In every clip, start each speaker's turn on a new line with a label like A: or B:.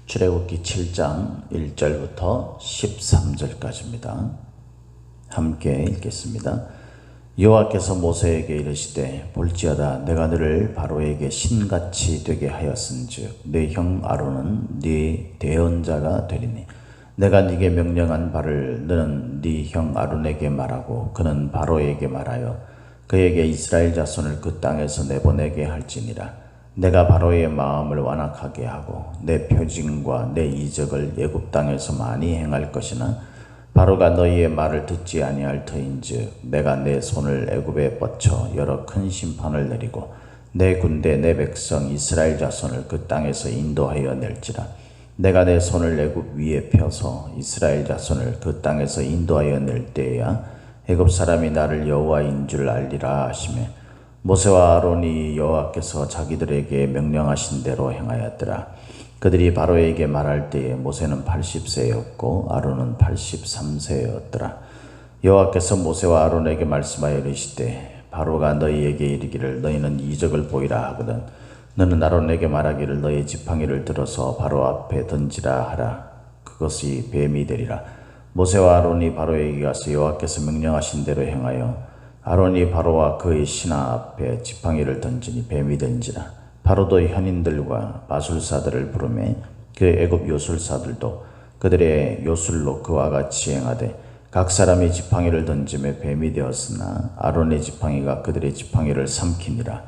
A: 출애굽기 7장 1절부터 13절까지입니다. 함께 읽겠습니다. 여호와께서 모세에게 이르시되 볼지어다 내가 너를 바로에게 신같이 되게 하였은즉 네 형 아론은 네 대언자가 되리니 내가 네게 명령한 바를 너는 네 형 아론에게 말하고 그는 바로에게 말하여 그에게 이스라엘 자손을 그 땅에서 내보내게 할지니라. 내가 바로의 마음을 완악하게 하고 내 표징과 내 이적을 애굽 땅에서 많이 행할 것이나 바로가 너희의 말을 듣지 아니할 터인즉 내가 내 손을 애굽에 뻗쳐 여러 큰 심판을 내리고 내 군대 내 백성 이스라엘 자손을 그 땅에서 인도하여 낼지라. 내가 내 손을 애굽 위에 펴서 이스라엘 자손을 그 땅에서 인도하여 낼 때에야 애굽 사람이 나를 여호와인 줄 알리라 하시매 모세와 아론이 여호와께서 자기들에게 명령하신 대로 행하였더라. 그들이 바로에게 말할 때에 모세는 80세였고 아론은 83세였더라. 여호와께서 모세와 아론에게 말씀하여 이르시되 바로가 너희에게 이르기를 너희는 이적을 보이라 하거든 너는 아론에게 말하기를 너희 지팡이를 들어서 바로 앞에 던지라 하라. 그것이 뱀이 되리라. 모세와 아론이 바로에게 가서 여호와께서 명령하신 대로 행하여 아론이 바로와 그의 신하 앞에 지팡이를 던지니 뱀이 된지라. 바로도 현인들과 마술사들을 부르매 그 애굽 요술사들도 그들의 요술로 그와 같이 행하되 각 사람이 지팡이를 던짐에 뱀이 되었으나 아론의 지팡이가 그들의 지팡이를 삼키니라.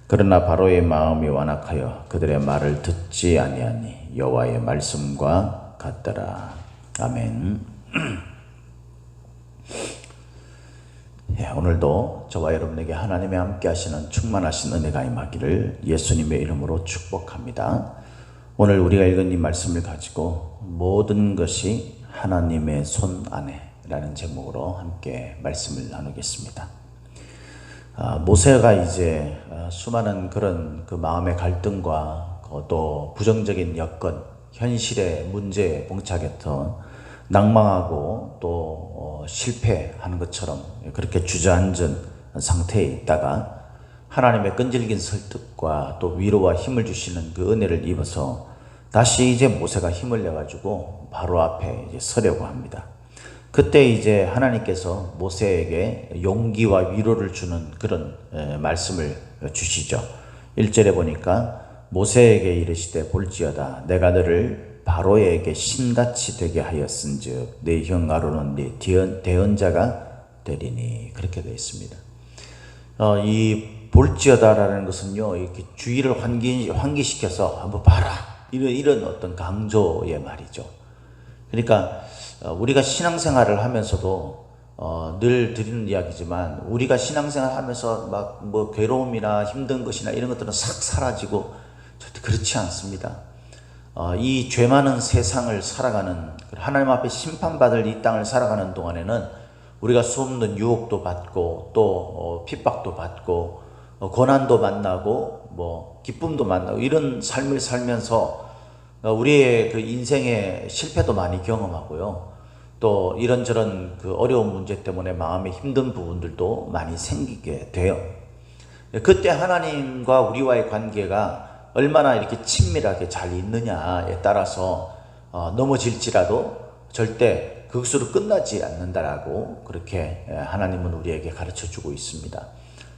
A: 그러나 바로의 마음이 완악하여 그들의 말을 듣지 아니하니 여호와의 말씀과 같더라. 아멘. 오늘도 저와 여러분에게 하나님의 함께 하시는 충만하신 은혜가 임하기를 예수님의 이름으로 축복합니다. 오늘 우리가 읽은 이 말씀을 가지고 모든 것이 하나님의 손 안에 라는 제목으로 함께 말씀을 나누겠습니다. 모세가 이제 수많은 그런 그 마음의 갈등과 또 부정적인 여건, 현실의 문제에 봉착했던 낭망하고 또 실패하는 것처럼 그렇게 주저앉은 상태에 있다가 하나님의 끈질긴 설득과 또 위로와 힘을 주시는 그 은혜를 입어서 다시 이제 모세가 힘을 내가지고 바로 앞에 이제 서려고 합니다. 그때 이제 하나님께서 모세에게 용기와 위로를 주는 그런 말씀을 주시죠. 1절에 보니까 모세에게 이르시되 볼지어다 내가 너를 바로에게 신같이 되게 하였은즉 네 형 아론은 네 대언자가 되리니 그렇게 되어 있습니다. 이 볼지어다라는 것은요 이렇게 주의를 환기시켜서 한번 봐라 이런 어떤 강조의 말이죠. 그러니까 우리가 신앙생활을 하면서도 늘 드리는 이야기지만 우리가 신앙생활 하면서 막 뭐 괴로움이나 힘든 것이나 이런 것들은 싹 사라지고 절대 그렇지 않습니다. 이 죄 많은 세상을 살아가는 하나님 앞에 심판받을 이 땅을 살아가는 동안에는 우리가 수없는 유혹도 받고 또 핍박도 받고 고난도 만나고 뭐 기쁨도 만나고 이런 삶을 살면서 우리의 그 인생의 실패도 많이 경험하고요. 또 이런저런 그 어려운 문제 때문에 마음에 힘든 부분들도 많이 생기게 돼요. 그때 하나님과 우리와의 관계가 얼마나 이렇게 친밀하게 잘 있느냐에 따라서 넘어질지라도 절대 그것으로 끝나지 않는다라고 그렇게 하나님은 우리에게 가르쳐주고 있습니다.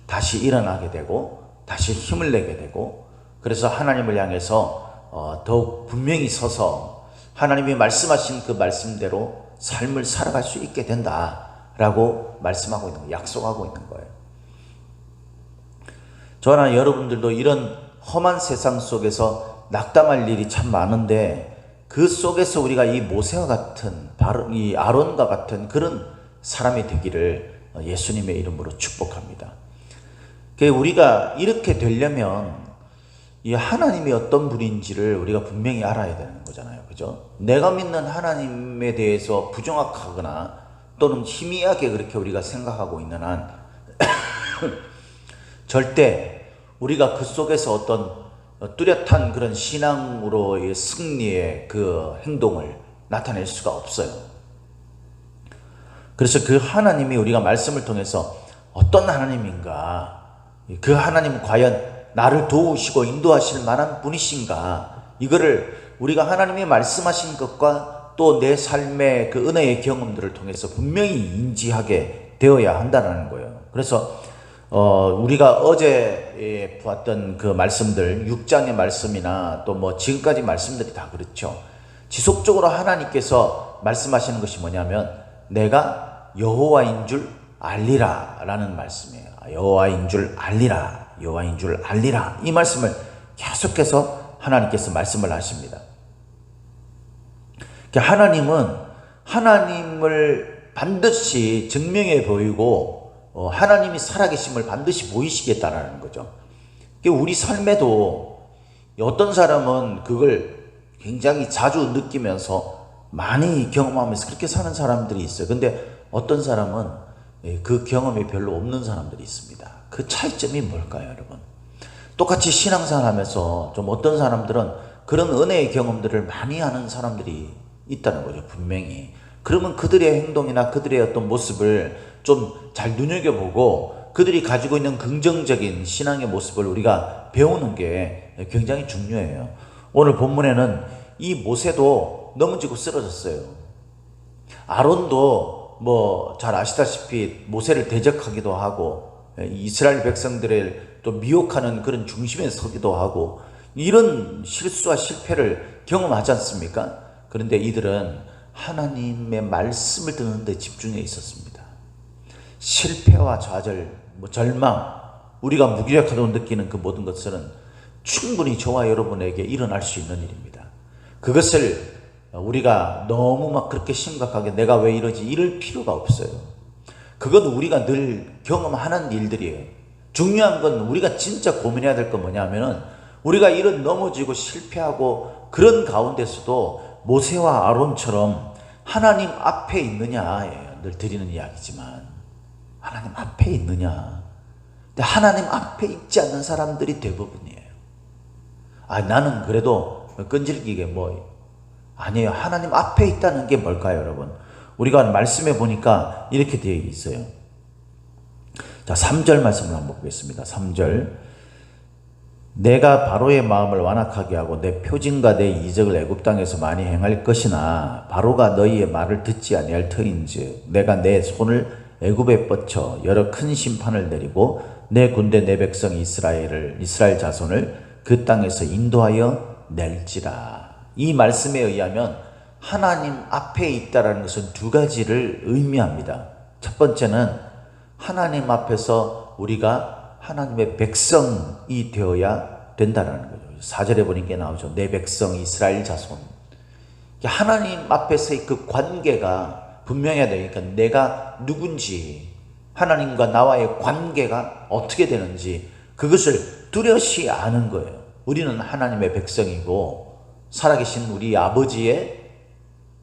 A: 다시 일어나게 되고 다시 힘을 내게 되고 그래서 하나님을 향해서 더욱 분명히 서서 하나님이 말씀하신 그 말씀대로 삶을 살아갈 수 있게 된다라고 말씀하고 있는 거예요. 약속하고 있는 거예요. 저나 여러분들도 이런 험한 세상 속에서 낙담할 일이 참 많은데 그 속에서 우리가 이 모세와 같은 이 아론과 같은 그런 사람이 되기를 예수님의 이름으로 축복합니다. 우리가 이렇게 되려면 이 하나님이 어떤 분인지를 우리가 분명히 알아야 되는 거잖아요. 그죠? 내가 믿는 하나님에 대해서 부정확하거나 또는 희미하게 그렇게 우리가 생각하고 있는 한 절대 우리가 그 속에서 어떤 뚜렷한 그런 신앙으로의 승리의 그 행동을 나타낼 수가 없어요. 그래서 그 하나님이 우리가 말씀을 통해서 어떤 하나님인가, 그 하나님은 과연 나를 도우시고 인도하실 만한 분이신가, 이거를 우리가 하나님이 말씀하신 것과 또 내 삶의 그 은혜의 경험들을 통해서 분명히 인지하게 되어야 한다는 거예요. 그래서 우리가 어제 보았던 그 말씀들, 6장의 말씀이나 또 뭐 지금까지 말씀들이 다 그렇죠. 지속적으로 하나님께서 말씀하시는 것이 뭐냐면 내가 여호와인 줄 알리라 라는 말씀이에요. 여호와인 줄 알리라, 여호와인 줄 알리라. 이 말씀을 계속해서 하나님께서 말씀을 하십니다. 하나님은 하나님을 반드시 증명해 보이고 하나님이 살아계심을 반드시 보이시겠다라는 거죠. 우리 삶에도 어떤 사람은 그걸 굉장히 자주 느끼면서 많이 경험하면서 그렇게 사는 사람들이 있어요. 근데 어떤 사람은 그 경험이 별로 없는 사람들이 있습니다. 그 차이점이 뭘까요, 여러분? 똑같이 신앙생활 하면서 좀 어떤 사람들은 그런 은혜의 경험들을 많이 하는 사람들이 있다는 거죠, 분명히. 그러면 그들의 행동이나 그들의 어떤 모습을 좀 잘 눈여겨보고 그들이 가지고 있는 긍정적인 신앙의 모습을 우리가 배우는 게 굉장히 중요해요. 오늘 본문에는 이 모세도 넘어지고 쓰러졌어요. 아론도 뭐 잘 아시다시피 모세를 대적하기도 하고 이스라엘 백성들을 또 미혹하는 그런 중심에 서기도 하고 이런 실수와 실패를 경험하지 않습니까? 그런데 이들은 하나님의 말씀을 듣는 데 집중해 있었습니다. 실패와 좌절, 절망, 우리가 무기력하다고 느끼는 그 모든 것들은 충분히 저와 여러분에게 일어날 수 있는 일입니다. 그것을 우리가 너무 막 그렇게 심각하게 내가 왜 이러지 이럴 필요가 없어요. 그건 우리가 늘 경험하는 일들이에요. 중요한 건 우리가 진짜 고민해야 될 건 뭐냐면은 우리가 이런 넘어지고 실패하고 그런 가운데서도 모세와 아론처럼 하나님 앞에 있느냐예요. 늘 드리는 이야기지만 하나님 앞에 있느냐. 근데 하나님 앞에 있지 않는 사람들이 대부분이에요. 나는 그래도 끈질기게 아니에요. 하나님 앞에 있다는 게 뭘까요, 여러분? 우리가 말씀해 보니까 이렇게 되어 있어요. 자, 3절 말씀을 한번 보겠습니다. 3절. 내가 바로의 마음을 완악하게 하고 내 표징과 내 이적을 애굽 땅에서 많이 행할 것이나 바로가 너희의 말을 듣지 아니할 터인즉 내가 내 손을 애굽에 뻗쳐 여러 큰 심판을 내리고 내 군대 내 백성 이스라엘 자손을 그 땅에서 인도하여 낼지라. 이 말씀에 의하면 하나님 앞에 있다라는 것은 두 가지를 의미합니다. 첫 번째는 하나님 앞에서 우리가 하나님의 백성이 되어야 된다는 거죠. 4절에 보니까 나오죠. 내 백성 이스라엘 자손. 하나님 앞에서의 그 관계가 분명해야 되니까 내가 누군지, 하나님과 나와의 관계가 어떻게 되는지 그것을 뚜렷이 아는 거예요. 우리는 하나님의 백성이고 살아계신 우리 아버지의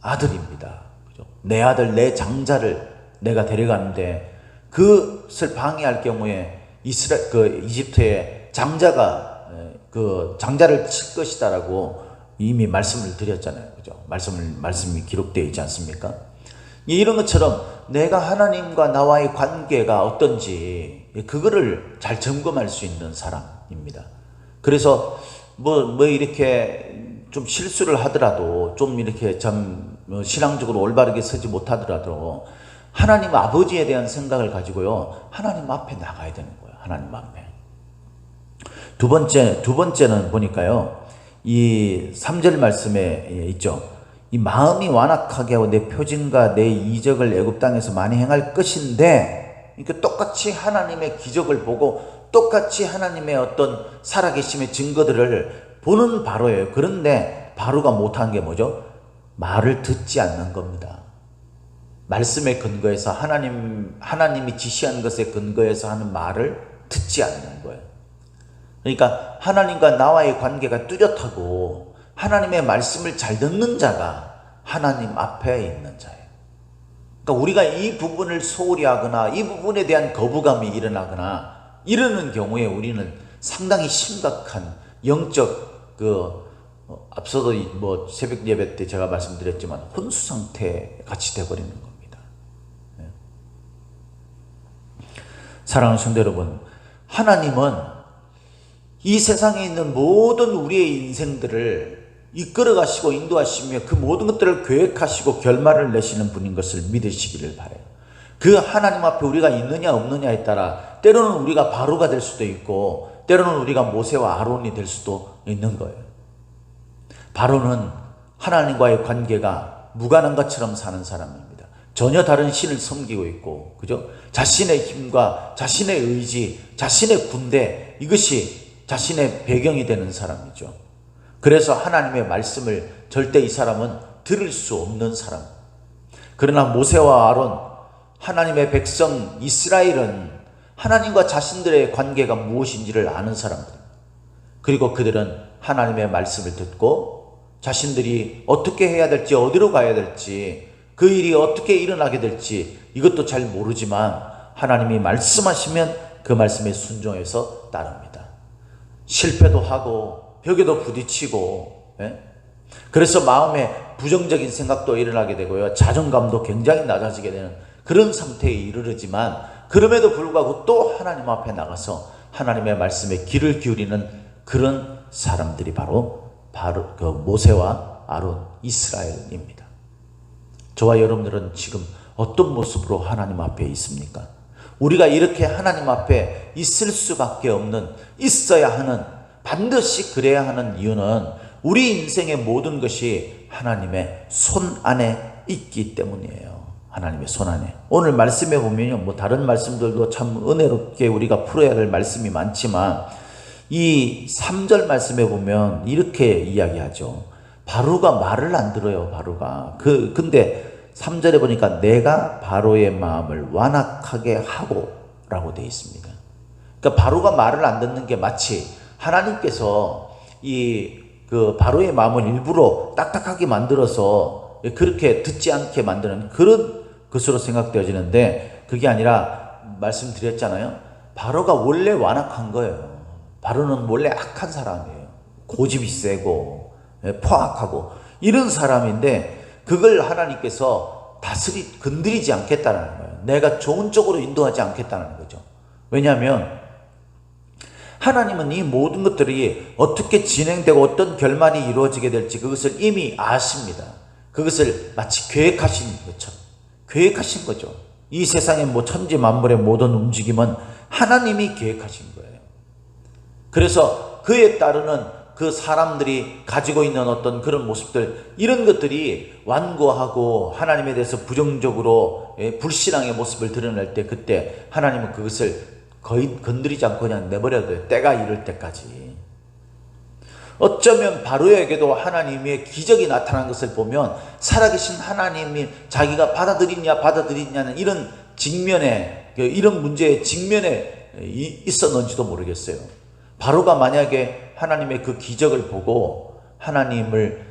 A: 아들입니다. 그죠? 내 아들, 내 장자를 내가 데려가는데 그것을 방해할 경우에 이집트의 장자가 그 장자를 칠 것이다라고 이미 말씀을 드렸잖아요. 그죠? 말씀이 기록되어 있지 않습니까? 이런 것처럼 내가 하나님과 나와의 관계가 어떤지 그거를 잘 점검할 수 있는 사람입니다. 그래서 이렇게 좀 실수를 하더라도 좀 이렇게 참 신앙적으로 올바르게 서지 못하더라도 하나님 아버지에 대한 생각을 가지고요 하나님 앞에 나가야 되는 거예요. 하나님 앞에. 두 번째는 보니까요 이 3절 말씀에 있죠. 이 마음이 완악하게 하고 내 표징과 내 이적을 애굽 땅에서 많이 행할 것인데, 그러니까 똑같이 하나님의 기적을 보고 똑같이 하나님의 어떤 살아계심의 증거들을 보는 바로예요. 그런데 바로가 못한 게 뭐죠? 말을 듣지 않는 겁니다. 말씀에 근거해서 하나님이 지시한 것에 근거해서 하는 말을 듣지 않는 거예요. 그러니까 하나님과 나와의 관계가 뚜렷하고 하나님의 말씀을 잘 듣는 자가 하나님 앞에 있는 자예요. 그러니까 우리가 이 부분을 소홀히 하거나 이 부분에 대한 거부감이 일어나거나 이러는 경우에 우리는 상당히 심각한 영적 앞서도 새벽 예배 때 제가 말씀드렸지만 혼수 상태 같이 되어버리는 겁니다. 사랑하는 성도 여러분, 하나님은 이 세상에 있는 모든 우리의 인생들을 이끌어 가시고 인도하시며 그 모든 것들을 계획하시고 결말을 내시는 분인 것을 믿으시기를 바라요. 그 하나님 앞에 우리가 있느냐 없느냐에 따라 때로는 우리가 바로가 될 수도 있고 때로는 우리가 모세와 아론이 될 수도 있는 거예요. 바로는 하나님과의 관계가 무관한 것처럼 사는 사람입니다. 전혀 다른 신을 섬기고 있고, 그죠? 자신의 힘과 자신의 의지, 자신의 군대, 이것이 자신의 배경이 되는 사람이죠. 그래서 하나님의 말씀을 절대 이 사람은 들을 수 없는 사람. 그러나 모세와 아론, 하나님의 백성 이스라엘은 하나님과 자신들의 관계가 무엇인지를 아는 사람들입니다. 그리고 그들은 하나님의 말씀을 듣고 자신들이 어떻게 해야 될지, 어디로 가야 될지, 그 일이 어떻게 일어나게 될지 이것도 잘 모르지만 하나님이 말씀하시면 그 말씀에 순종해서 따릅니다. 실패도 하고 벽에도 부딪히고, 그래서 마음에 부정적인 생각도 일어나게 되고요, 자존감도 굉장히 낮아지게 되는 그런 상태에 이르르지만 그럼에도 불구하고 또 하나님 앞에 나가서 하나님의 말씀에 귀를 기울이는 그런 사람들이 바로 그 모세와 아론, 이스라엘입니다. 저와 여러분들은 지금 어떤 모습으로 하나님 앞에 있습니까? 우리가 이렇게 하나님 앞에 있을 수밖에 없는, 있어야 하는, 반드시 그래야 하는 이유는 우리 인생의 모든 것이 하나님의 손 안에 있기 때문이에요. 하나님의 손 안에. 오늘 말씀에 보면요, 다른 말씀들도 참 은혜롭게 우리가 풀어야 할 말씀이 많지만 이 3절 말씀에 보면 이렇게 이야기하죠. 바로가 말을 안 들어요. 바로가. 근데 3절에 보니까 내가 바로의 마음을 완악하게 하고 라고 되어 있습니다. 그러니까 바로가 말을 안 듣는 게 마치 하나님께서 그 바로의 마음을 일부러 딱딱하게 만들어서 그렇게 듣지 않게 만드는 그런 것으로 생각되어지는데, 그게 아니라 말씀드렸잖아요. 바로가 원래 완악한 거예요. 바로는 원래 악한 사람이에요. 고집이 세고 포악하고 이런 사람인데 그걸 하나님께서 건드리지 않겠다는 거예요. 내가 좋은 쪽으로 인도하지 않겠다는 거죠. 왜냐하면 하나님은 이 모든 것들이 어떻게 진행되고 어떤 결말이 이루어지게 될지 그것을 이미 아십니다. 그것을 마치 계획하신 것처럼 계획하신 거죠. 이 세상의 천지 만물의 모든 움직임은 하나님이 계획하신 거예요. 그래서 그에 따르는 그 사람들이 가지고 있는 어떤 그런 모습들, 이런 것들이 완고하고 하나님에 대해서 부정적으로 불신앙의 모습을 드러낼 때, 그때 하나님은 그것을 거의 건드리지 않고 그냥 내버려둬요. 때가 이를 때까지. 어쩌면 바로에게도 하나님의 기적이 나타난 것을 보면 살아계신 하나님이 자기가 받아들이냐는 이런 직면에, 이런 문제의 직면에 있었는지도 모르겠어요. 바로가 만약에 하나님의 그 기적을 보고 하나님을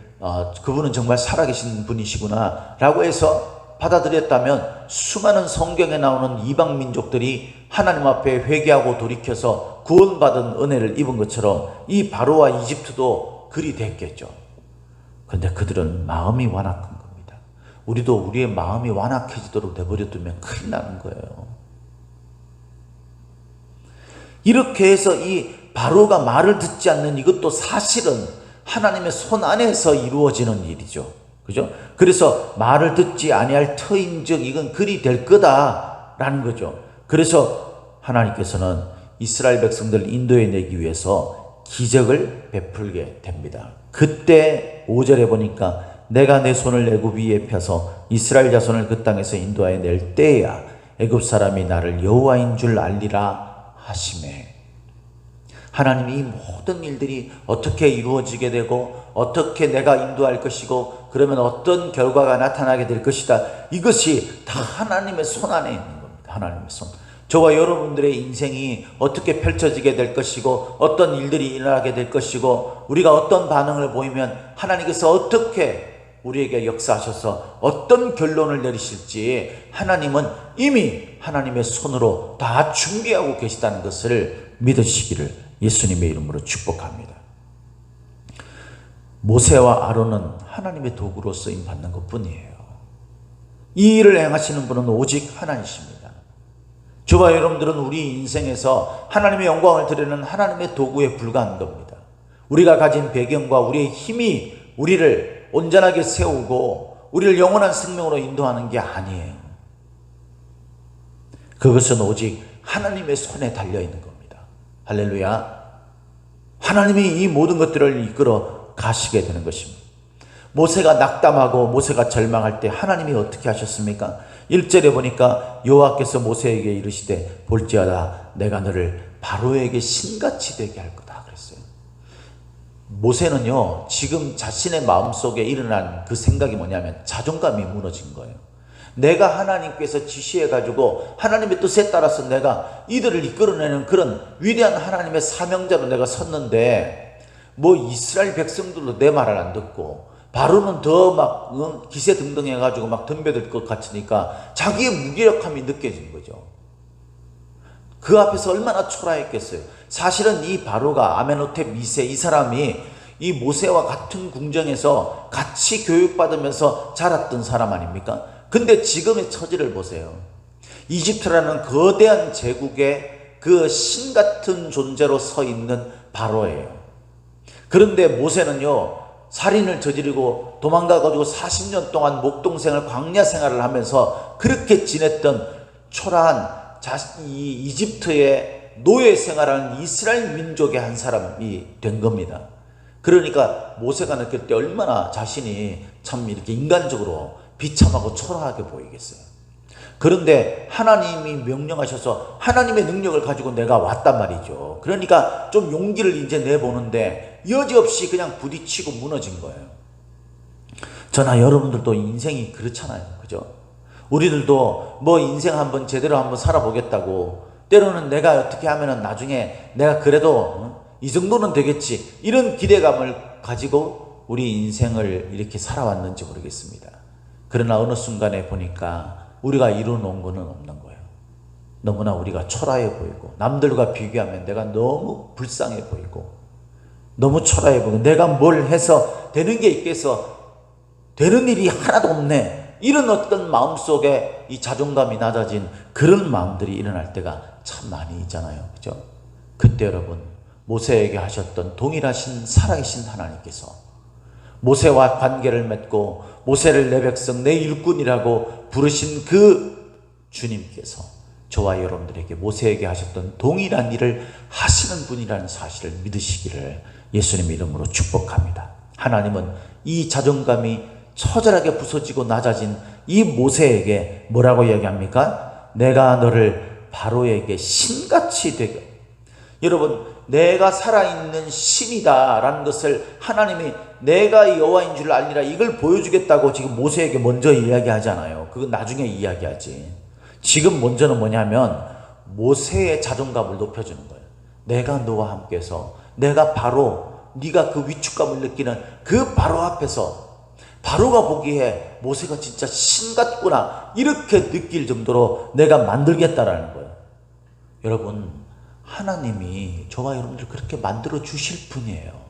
A: 그분은 정말 살아계신 분이시구나 라고 해서 받아들였다면 수많은 성경에 나오는 이방 민족들이 하나님 앞에 회개하고 돌이켜서 구원받은 은혜를 입은 것처럼 이 바로와 이집트도 그리 됐겠죠. 그런데 그들은 마음이 완악한 겁니다. 우리도 우리의 마음이 완악해지도록 내버려두면 큰일 나는 거예요. 이렇게 해서 이 바로가 말을 듣지 않는 이것도 사실은 하나님의 손 안에서 이루어지는 일이죠. 그죠? 그래서 말을 듣지 아니할 터인즉 이건 그리 될 거다라는 거죠. 그래서 하나님께서는 이스라엘 백성들을 인도해 내기 위해서 기적을 베풀게 됩니다. 그때 5절에 보니까 내가 내 손을 애굽 위에 펴서 이스라엘 자손을 그 땅에서 인도하여 낼 때야 애굽 사람이 나를 여호와인 줄 알리라 하시매. 하나님이 이 모든 일들이 어떻게 이루어지게 되고 어떻게 내가 인도할 것이고 그러면 어떤 결과가 나타나게 될 것이다, 이것이 다 하나님의 손 안에 있는 겁니다. 하나님의 손. 저와 여러분들의 인생이 어떻게 펼쳐지게 될 것이고 어떤 일들이 일어나게 될 것이고 우리가 어떤 반응을 보이면 하나님께서 어떻게 우리에게 역사하셔서 어떤 결론을 내리실지 하나님은 이미 하나님의 손으로 다 준비하고 계시다는 것을 믿으시기를 예수님의 이름으로 축복합니다. 모세와 아론은 하나님의 도구로 쓰임 받는 것뿐이에요. 이 일을 행하시는 분은 오직 하나님이십니다. 저와 여러분들은 우리 인생에서 하나님의 영광을 드리는 하나님의 도구에 불과한 겁니다. 우리가 가진 배경과 우리의 힘이 우리를 온전하게 세우고 우리를 영원한 생명으로 인도하는 게 아니에요. 그것은 오직 하나님의 손에 달려있는 겁니다. 할렐루야. 하나님이 이 모든 것들을 이끌어 가시게 되는 것입니다. 모세가 낙담하고 모세가 절망할 때 하나님이 어떻게 하셨습니까? 1절에 보니까 여호와께서 모세에게 이르시되 볼지어다 내가 너를 바로에게 신같이 되게 할 거다 그랬어요. 모세는요 지금 자신의 마음속에 일어난 그 생각이 뭐냐면 자존감이 무너진 거예요. 내가 하나님께서 지시해가지고 하나님의 뜻에 따라서 내가 이들을 이끌어내는 그런 위대한 하나님의 사명자로 내가 섰는데 뭐 이스라엘 백성들도 내 말을 안 듣고 바로는 더 막 기세등등해가지고 막 덤벼들 것 같으니까 자기의 무기력함이 느껴지는 거죠. 그 앞에서 얼마나 초라했겠어요. 사실은 이 바로가 아멘호텝 2세 이 사람이 이 모세와 같은 궁정에서 같이 교육받으면서 자랐던 사람 아닙니까? 근데 지금의 처지를 보세요. 이집트라는 거대한 제국의 그 신 같은 존재로 서 있는 바로예요. 그런데 모세는요 살인을 저지르고 도망가가지고 40년 동안 목동생활 광야 생활을 하면서 그렇게 지냈던 초라한 이 이집트의 노예 생활하는 이스라엘 민족의 한 사람이 된 겁니다. 그러니까 모세가 느낄 때 얼마나 자신이 참 이렇게 인간적으로 비참하고 초라하게 보이겠어요. 그런데 하나님이 명령하셔서 하나님의 능력을 가지고 내가 왔단 말이죠. 그러니까 좀 용기를 이제 내보는데 여지없이 그냥 부딪히고 무너진 거예요. 저나 여러분들도 인생이 그렇잖아요. 그죠? 우리들도 뭐 인생 한번 제대로 한번 살아보겠다고 때로는 내가 어떻게 하면은 나중에 내가 그래도 이 정도는 되겠지 이런 기대감을 가지고 우리 인생을 이렇게 살아왔는지 모르겠습니다. 그러나 어느 순간에 보니까 우리가 이루어놓은 거는 없는 거예요. 너무나 우리가 초라해 보이고 남들과 비교하면 내가 너무 불쌍해 보이고 너무 초라해 보이고 내가 뭘 해서 되는 게 있겠어 되는 일이 하나도 없네 이런 어떤 마음속에 이 자존감이 낮아진 그런 마음들이 일어날 때가 참 많이 있잖아요. 그죠? 그때 여러분 모세에게 하셨던 동일하신 살아계신 하나님께서 모세와 관계를 맺고 모세를 내 백성 내 일꾼이라고 부르신 그 주님께서 저와 여러분들에게 모세에게 하셨던 동일한 일을 하시는 분이라는 사실을 믿으시기를 예수님 이름으로 축복합니다. 하나님은 이 자존감이 처절하게 부서지고 낮아진 이 모세에게 뭐라고 이야기합니까? 내가 너를 바로에게 신같이 되게. 여러분 내가 살아있는 신이다 라는 것을 하나님이 내가 여호와인 줄 알리라 이걸 보여주겠다고 지금 모세에게 먼저 이야기하잖아요. 그건 나중에 이야기하지. 지금 먼저는 뭐냐면 모세의 자존감을 높여주는 거예요. 내가 너와 함께해서 내가 바로 네가 그 위축감을 느끼는 그 바로 앞에서 바로가 보기에 모세가 진짜 신 같구나 이렇게 느낄 정도로 내가 만들겠다라는 거예요. 여러분 하나님이 저와 여러분들 그렇게 만들어 주실 분이에요.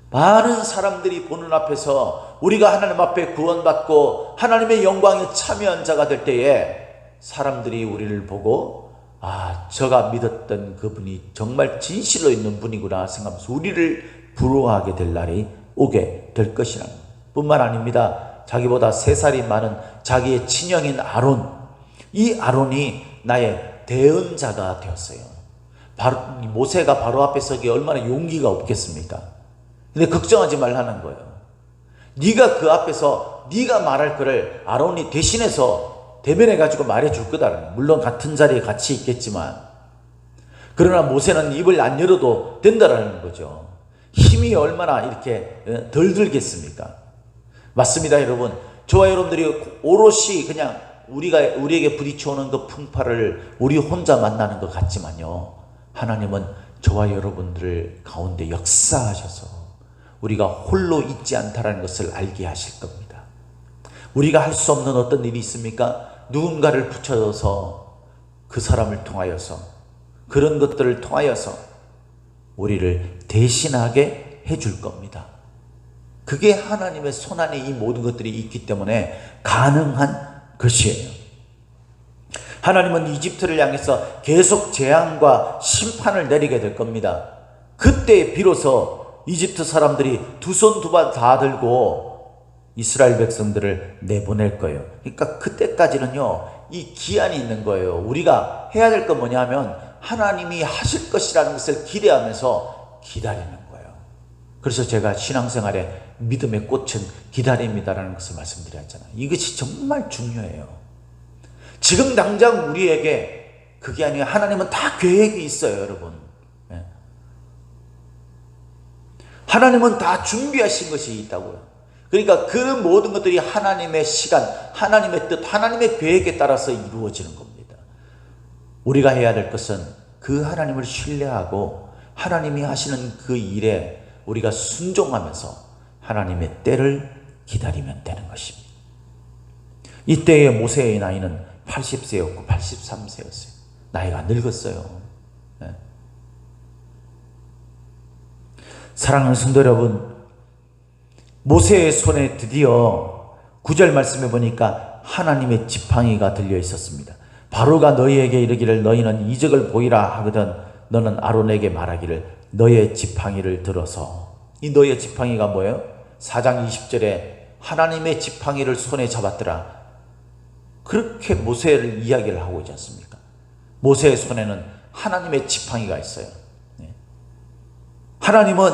A: 많은 사람들이 보는 앞에서 우리가 하나님 앞에 구원받고 하나님의 영광에 참여한 자가 될 때에 사람들이 우리를 보고 아 저가 믿었던 그분이 정말 진실로 있는 분이구나 생각하면서 우리를 부러워하게 될 날이 오게 될 것이라는 뿐만 아닙니다. 자기보다 3살이 많은 자기의 친형인 아론, 이 아론이 나의 대언자가 되었어요. 모세가 바로 앞에 서기에 얼마나 용기가 없겠습니까? 근데 걱정하지 말라는 거예요. 네가 그 앞에서 네가 말할 거를 아론이 대신해서 대변해 가지고 말해 줄 거다. 물론 같은 자리에 같이 있겠지만 그러나 모세는 입을 안 열어도 된다라는 거죠. 힘이 얼마나 이렇게 덜 들겠습니까? 맞습니다, 여러분. 저와 여러분들이 오롯이 그냥 우리에게 부딪혀오는 그 풍파를 우리 혼자 만나는 것 같지만요. 하나님은 저와 여러분들 가운데 역사하셔서 우리가 홀로 있지 않다라는 것을 알게 하실 겁니다. 우리가 할 수 없는 어떤 일이 있습니까? 누군가를 붙여서 그 사람을 통하여서 그런 것들을 통하여서 우리를 대신하게 해줄 겁니다. 그게 하나님의 손안에 이 모든 것들이 있기 때문에 가능한 것이에요. 하나님은 이집트를 향해서 계속 재앙과 심판을 내리게 될 겁니다. 그때 비로소 이집트 사람들이 두 손 두 발 다 들고 이스라엘 백성들을 내보낼 거예요. 그러니까 그때까지는요, 이 기한이 있는 거예요. 우리가 해야 될 건 뭐냐면 하나님이 하실 것이라는 것을 기대하면서 기다리는 거예요. 그래서 제가 신앙생활에 믿음의 꽃은 기다림이다라는 것을 말씀드렸잖아요. 이것이 정말 중요해요. 지금 당장 우리에게 그게 아니라 하나님은 다 계획이 있어요, 여러분. 하나님은 다 준비하신 것이 있다고요. 그러니까 그 모든 것들이 하나님의 시간, 하나님의 뜻, 하나님의 계획에 따라서 이루어지는 겁니다. 우리가 해야 될 것은 그 하나님을 신뢰하고 하나님이 하시는 그 일에 우리가 순종하면서 하나님의 때를 기다리면 되는 것입니다. 이때의 모세의 나이는 80세였고 83세였어요. 나이가 늙었어요. 사랑하는 성도 여러분, 모세의 손에 드디어 9절 말씀해 보니까 하나님의 지팡이가 들려 있었습니다. 바로가 너희에게 이르기를 너희는 이적을 보이라 하거든 너는 아론에게 말하기를 너의 지팡이를 들어서. 이 너의 지팡이가 뭐예요? 4장 20절에 하나님의 지팡이를 손에 잡았더라. 그렇게 모세를 이야기를 하고 있지 않습니까? 모세의 손에는 하나님의 지팡이가 있어요. 하나님은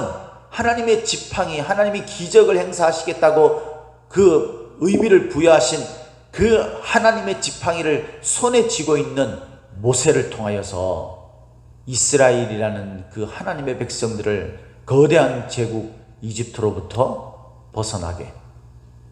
A: 하나님의 지팡이, 하나님이 기적을 행사하시겠다고 그 의미를 부여하신 그 하나님의 지팡이를 손에 쥐고 있는 모세를 통하여서 이스라엘이라는 그 하나님의 백성들을 거대한 제국 이집트로부터 벗어나게,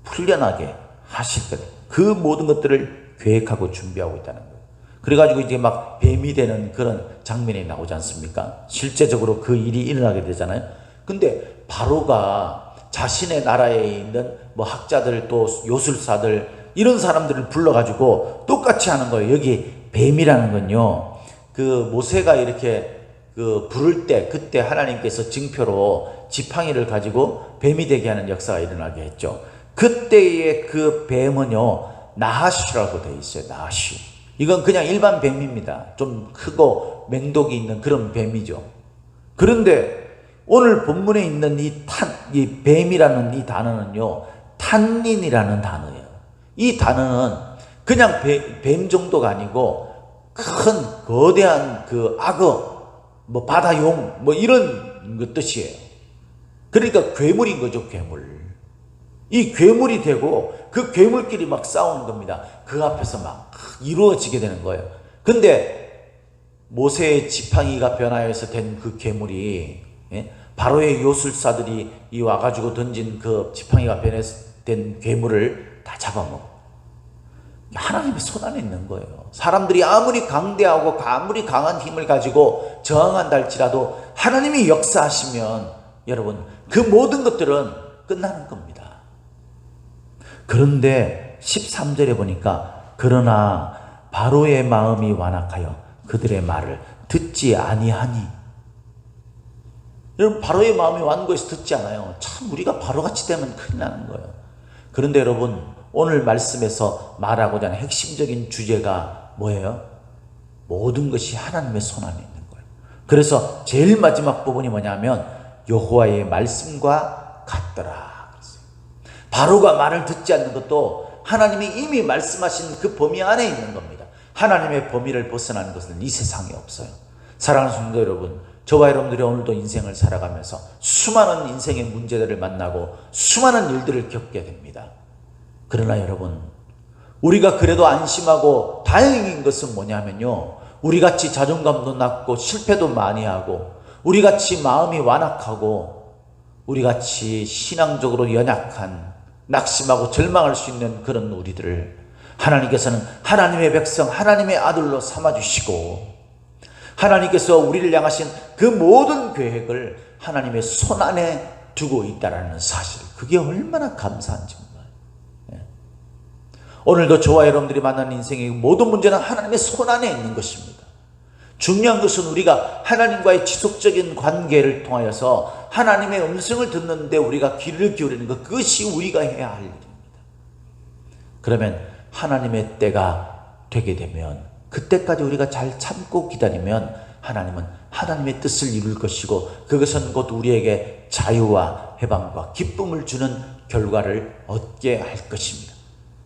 A: 풀려나게 하실 것, 그 모든 것들을 계획하고 준비하고 있다는 거예요. 그래가지고 이제 막 뱀이 되는 그런 장면이 나오지 않습니까? 실제적으로 그 일이 일어나게 되잖아요. 근데 바로가 자신의 나라에 있는 뭐 학자들 또 요술사들 이런 사람들을 불러가지고 똑같이 하는 거예요. 여기 뱀이라는 건요, 그 모세가 이렇게 그 부를 때 그때 하나님께서 증표로 지팡이를 가지고 뱀이 되게 하는 역사가 일어나게 했죠. 그때의 그 뱀은요 나하시라고 되어 있어요. 나하시. 이건 그냥 일반 뱀입니다. 좀 크고 맹독이 있는 그런 뱀이죠. 그런데 오늘 본문에 있는 이 뱀이라는 이 단어는요, 탄닌이라는 단어예요. 이 단어는 그냥 뱀 정도가 아니고 큰 거대한 그 악어, 뭐 바다용, 뭐 이런 것 뜻이에요. 그러니까 괴물인 거죠, 괴물. 이 괴물이 되고 그 괴물끼리 막 싸우는 겁니다. 그 앞에서 막 이루어지게 되는 거예요. 근데 모세의 지팡이가 변하여서 된 그 괴물이, 바로의 요술사들이 이 와가지고 던진 그 지팡이가 변해서 된 괴물을 다 잡아먹어. 하나님의 손 안에 있는 거예요. 사람들이 아무리 강대하고 아무리 강한 힘을 가지고 저항한다 할지라도 하나님이 역사하시면 여러분 그 모든 것들은 끝나는 겁니다. 그런데 13절에 보니까 그러나 바로의 마음이 완악하여 그들의 말을 듣지 아니하니. 여러분 바로의 마음이 완고해서 듣지 않아요. 참 우리가 바로같이 되면 큰일 나는 거예요. 그런데 여러분 오늘 말씀에서 말하고자 하는 핵심적인 주제가 뭐예요? 모든 것이 하나님의 손 안에 있는 거예요. 그래서 제일 마지막 부분이 뭐냐면 여호와의 말씀과 같더라. 바로가 말을 듣지 않는 것도 하나님이 이미 말씀하신 그 범위 안에 있는 겁니다. 하나님의 범위를 벗어나는 것은 이 세상에 없어요. 사랑하는 성도 여러분, 저와 여러분들이 오늘도 인생을 살아가면서 수많은 인생의 문제들을 만나고 수많은 일들을 겪게 됩니다. 그러나 여러분, 우리가 그래도 안심하고 다행인 것은 뭐냐면요, 우리같이 자존감도 낮고 실패도 많이 하고 우리같이 마음이 완악하고 우리같이 신앙적으로 연약한 낙심하고 절망할 수 있는 그런 우리들을 하나님께서는 하나님의 백성, 하나님의 아들로 삼아주시고 하나님께서 우리를 향하신 그 모든 계획을 하나님의 손 안에 두고 있다는 사실, 그게 얼마나 감사한지 몰라요. 오늘도 저와 여러분들이 만나는 인생의 모든 문제는 하나님의 손 안에 있는 것입니다. 중요한 것은 우리가 하나님과의 지속적인 관계를 통하여서 하나님의 음성을 듣는데 우리가 귀를 기울이는 것, 그것이 우리가 해야 할 일입니다. 그러면 하나님의 때가 되게 되면, 그때까지 우리가 잘 참고 기다리면 하나님은 하나님의 뜻을 이룰 것이고 그것은 곧 우리에게 자유와 해방과 기쁨을 주는 결과를 얻게 할 것입니다.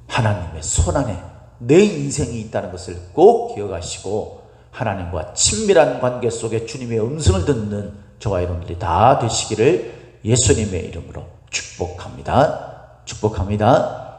A: 하나님의 손안에 내 인생이 있다는 것을 꼭 기억하시고 하나님과 친밀한 관계 속에 주님의 음성을 듣는 저와 여러분들이 다 되시기를 예수님의 이름으로 축복합니다. 축복합니다.